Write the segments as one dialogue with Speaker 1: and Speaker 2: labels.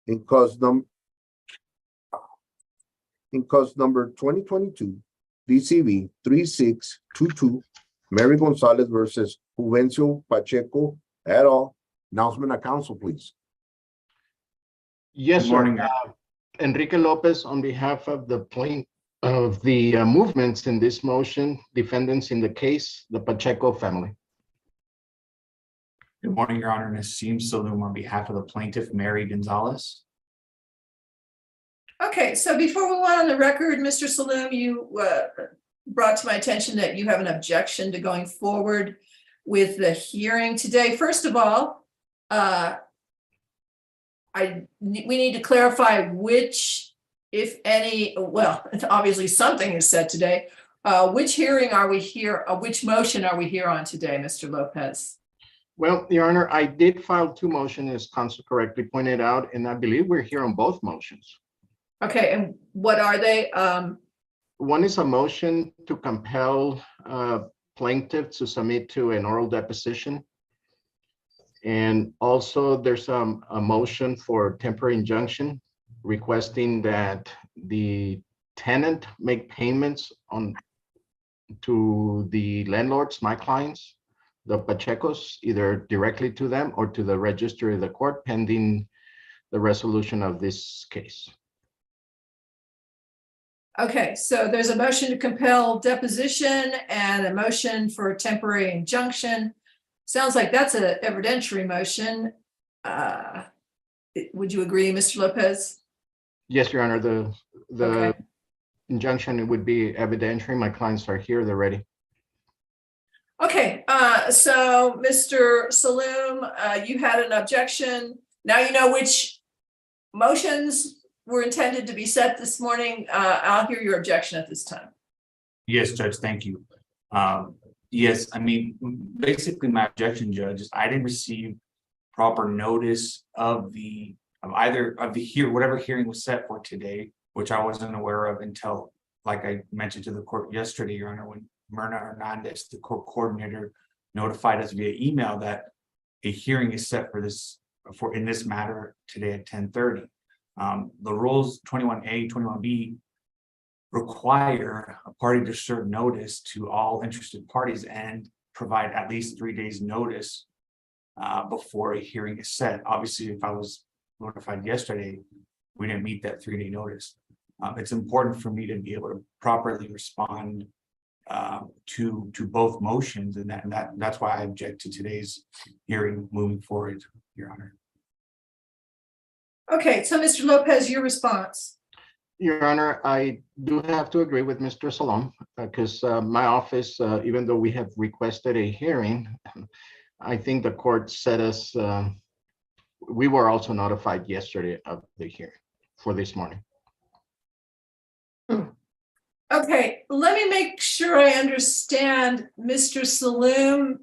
Speaker 1: in cause number 2022 DCV 3622 Mary Gonzalez versus Juvencio Pacheco et al. Announcement of council, please.
Speaker 2: Yes,
Speaker 3: Good morning,
Speaker 2: sir. Enrique Lopez, on behalf of the movements in this motion, defendants in the case, the Pacheco family.
Speaker 3: Good morning, Your Honor. Nassim Saloom on behalf of the plaintiff, Mary Gonzalez.
Speaker 4: Okay, so before we went on the record, Mr. Saloom, you brought to my attention that you have an objection to going forward with the hearing today. First of all, we need to clarify which, if any, well, obviously something is said today. Which hearing are we here? Which motion are we here on today, Mr. Lopez?
Speaker 2: Well, Your Honor, I did file two motions, as counsel correctly pointed out, and I believe we're here on both motions.
Speaker 4: Okay, and what are they?
Speaker 2: One is a motion to compel plaintiff to submit to an oral deposition. And also there's a motion for temporary injunction requesting that the tenant make payments to the landlords, my clients, the Pachecos, either directly to them or to the registry of the court pending the resolution of this case.
Speaker 4: Okay, so there's a motion to compel deposition and a motion for temporary injunction. Sounds like that's an evidentiary motion. Would you agree, Mr. Lopez?
Speaker 2: Yes, Your Honor, the
Speaker 4: Okay.
Speaker 2: injunction, it would be evidentiary. My clients are here, they're ready.
Speaker 4: Okay, so Mr. Saloom, you had an objection. Now you know which motions were intended to be set this morning. I'll hear your objection at this time.
Speaker 3: Yes, Judge, thank you. Yes, I mean, basically my objection, Judge, is I didn't receive proper notice of whatever hearing was set for today, which I wasn't aware of until, like I mentioned to the court yesterday, Your Honor, when Myrna Hernandez, the court coordinator, notified us via email that a hearing is set in this matter today at 10:30. The rules 21A, 21B require a party to serve notice to all interested parties and provide at least 3 days notice before a hearing is set. Obviously, if I was notified yesterday, we didn't meet that 3-day notice. It's important for me to be able to properly respond to both motions, and that's why I object to today's hearing moving forward, Your Honor.
Speaker 4: Okay, so Mr. Lopez, your response.
Speaker 2: Your Honor, I do have to agree with Mr. Salom because my office, even though we have requested a hearing, I think the court set us, we were also notified yesterday of the hearing for this morning.
Speaker 4: Okay, let me make sure I understand, Mr. Saloom.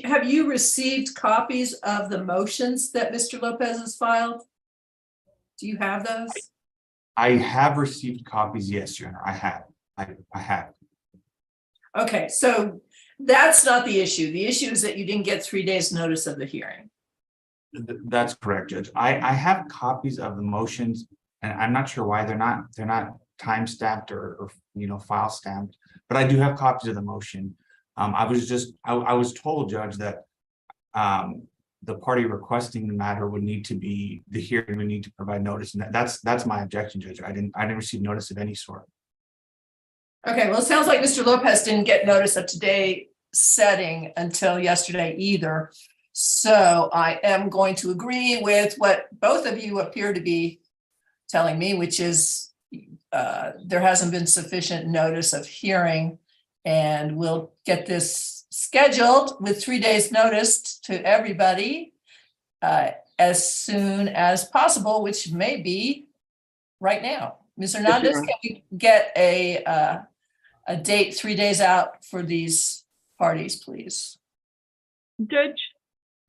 Speaker 4: Have you received copies of the motions that Mr. Lopez has filed? Do you have those?
Speaker 3: I have received copies, yes, Your Honor. I have. I have.
Speaker 4: Okay, so that's not the issue. The issue is that you didn't get 3 days notice of the hearing.
Speaker 3: That's correct, Judge. I have copies of the motions, and I'm not sure why they're not time stamped or file stamped, but I do have copies of the motion. I was told, Judge, that the party requesting the matter would need to be, the hearing would need to provide notice, and that's my objection, Judge. I didn't receive notice of any sort.
Speaker 4: Okay, well, it sounds like Mr. Lopez didn't get notice of today's setting until yesterday either. So I am going to agree with what both of you appear to be telling me, which is there hasn't been sufficient notice of hearing, and we'll get this scheduled with 3 days notice to everybody as soon as possible, which may be right now. Ms. Hernandez, can we get a date 3 days out for these parties, please?
Speaker 5: Judge,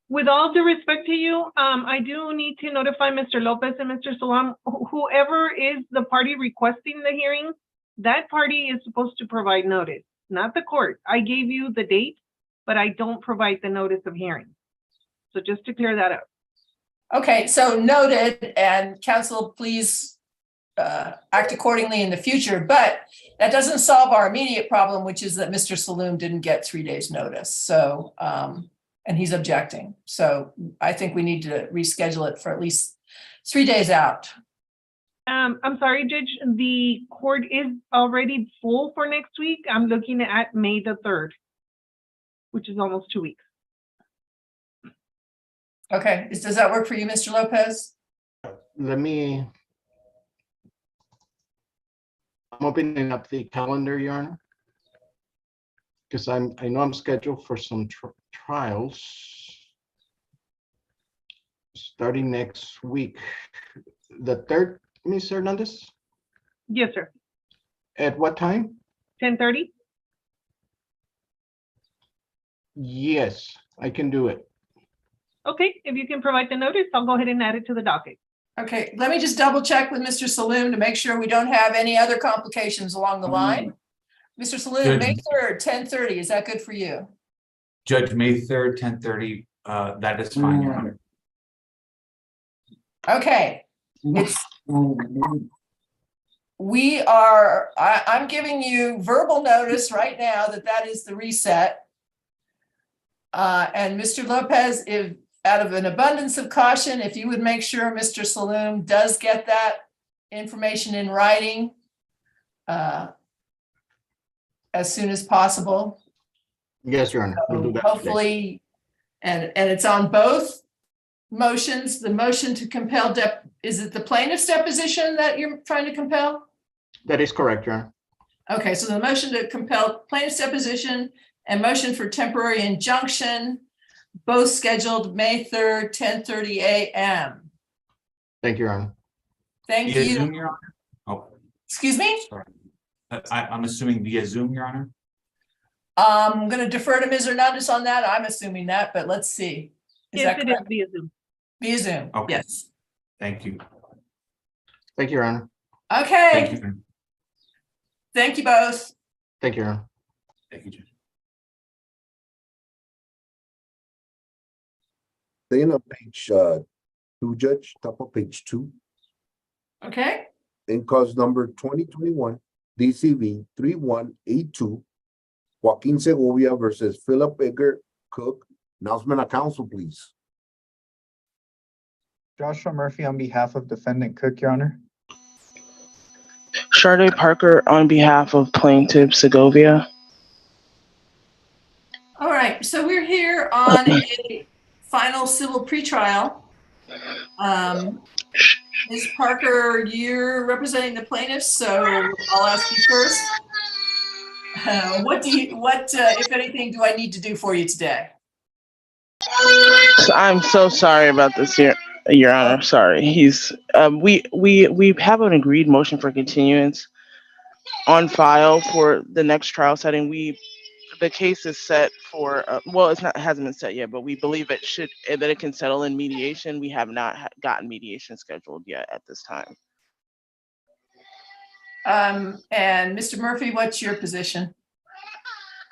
Speaker 5: with all due respect to you, I do need to notify Mr. Lopez and Mr. Salam, whoever is the party requesting the hearing, that party is supposed to provide notice, not the court. I gave you the date, but I don't provide the notice of hearing. So just to clear that up.
Speaker 4: Okay, so noted, and council, please act accordingly in the future, but that doesn't solve our immediate problem, which is that Mr. Saloom didn't get 3 days notice, so, and he's objecting. So I think we need to reschedule it for at least 3 days out.
Speaker 5: I'm sorry, Judge, the court is already full for next week. I'm looking at May the 3rd, which is almost 2 weeks.
Speaker 4: Okay, does that work for you, Mr. Lopez?
Speaker 2: I'm opening up the calendar, Your Honor. Because I know I'm scheduled for some trials starting next week. The 3rd, Ms. Hernandez?
Speaker 5: Yes, sir.
Speaker 2: At what time?
Speaker 5: 10:30?
Speaker 2: Yes, I can do it.
Speaker 5: Okay, if you can provide the notice, I'll go ahead and add it to the docket.
Speaker 4: Okay, let me just double check with Mr. Saloom to make sure we don't have any other complications along the line. Mr. Saloom, May 3rd, 10:30, is that good for you?
Speaker 3: Judge, May 3rd, 10:30, that is fine, Your Honor.
Speaker 4: Okay, I'm giving you verbal notice right now that is the reset. And Mr. Lopez, if out of an abundance of caution, if you would make sure Mr. Saloom does get that information in writing as soon as possible.
Speaker 2: Yes, Your Honor. We'll do that
Speaker 4: Hopefully, and it's on both motions. The motion to compel, is it the plaintiff's deposition that you're trying to compel?
Speaker 2: That is correct, Your Honor.
Speaker 4: Okay, so the motion to compel plaintiff's deposition and motion for temporary injunction, both scheduled May 3rd, 10:30 a.m.
Speaker 2: Thank you, Your Honor.
Speaker 4: Thank
Speaker 3: Via
Speaker 4: you.
Speaker 3: Zoom, Your Honor? Oh,
Speaker 4: Excuse me?
Speaker 3: sorry. I'm assuming via Zoom, Your Honor?
Speaker 4: I'm going to defer to Ms. Hernandez on that. I'm assuming that, but let's see. Is
Speaker 5: Yes,
Speaker 4: that
Speaker 5: it is
Speaker 4: correct?
Speaker 5: via Zoom.
Speaker 4: Via Zoom,
Speaker 3: Okay.
Speaker 4: yes.
Speaker 3: Thank you.
Speaker 2: Thank you, Your Honor.
Speaker 4: Okay,
Speaker 3: Thank you.
Speaker 4: thank you both.
Speaker 2: Thank you, Your Honor.
Speaker 3: Thank you, Judge.
Speaker 1: Then on page 2, Judge, top of page 2,
Speaker 4: Okay,
Speaker 1: in cause number 2021 DCV 3182, Joaquin Segovia versus Philip Edgar Cook. Announcement of council, please.
Speaker 6: Joshua Murphy on behalf of defendant Cook, Your Honor.
Speaker 7: Sharday Parker on behalf of plaintiff Segovia.
Speaker 4: all right, so we're here on a final civil pretrial. Ms. Parker, you're representing the plaintiffs, so I'll ask you first. What, if anything, do I need to do for you today?
Speaker 7: So I'm so sorry about this, Your Honor. Sorry. We have an agreed motion for continuance on file for the next trial setting. The case is set for well, it hasn't been set yet, but we believe that it can settle in mediation. We have not gotten mediation scheduled yet at this time.
Speaker 4: And Mr. Murphy, what's your position?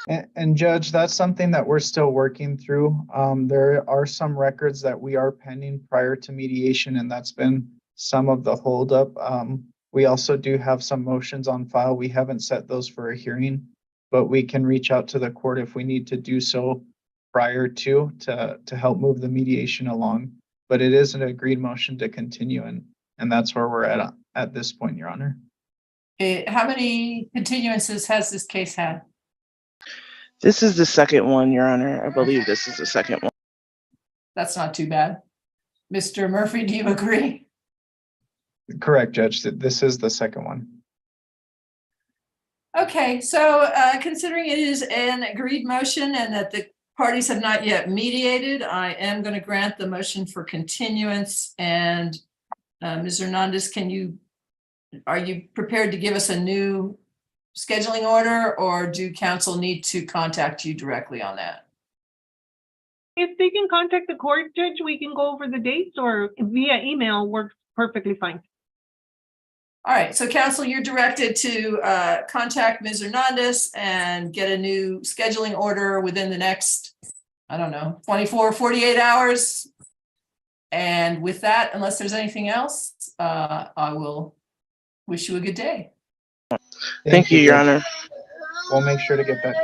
Speaker 6: And Judge, that's something that we're still working through. There are some records that we are pending prior to mediation, and that's been some of the holdup. We also do have some motions on file. We haven't set those for a hearing, but we can reach out to the court if we need to do so prior to help move the mediation along. But it is an agreed motion to continue, and that's where we're at this point, Your Honor.
Speaker 4: How many continuances has this case had?
Speaker 7: This is the second one, Your Honor. I believe this is the second one.
Speaker 4: That's not too bad. Mr. Murphy, do you agree?
Speaker 6: Correct, Judge. This is the second one.
Speaker 4: Okay, so considering it is an agreed motion and that the parties have not yet mediated, I am going to grant the motion for continuance. And Ms. Hernandez, are you prepared to give us a new scheduling order, or do council need to contact you directly on that?
Speaker 5: If they can contact the court, Judge, we can go over the dates, or via email works perfectly fine.
Speaker 4: All right, so council, you're directed to contact Ms. Hernandez and get a new scheduling order within the next, I don't know, 24, 48 hours. And with that, unless there's anything else, I will wish you a good day.
Speaker 7: Thank you, Your
Speaker 6: Judge.
Speaker 7: Honor.
Speaker 6: We'll make sure to get that done.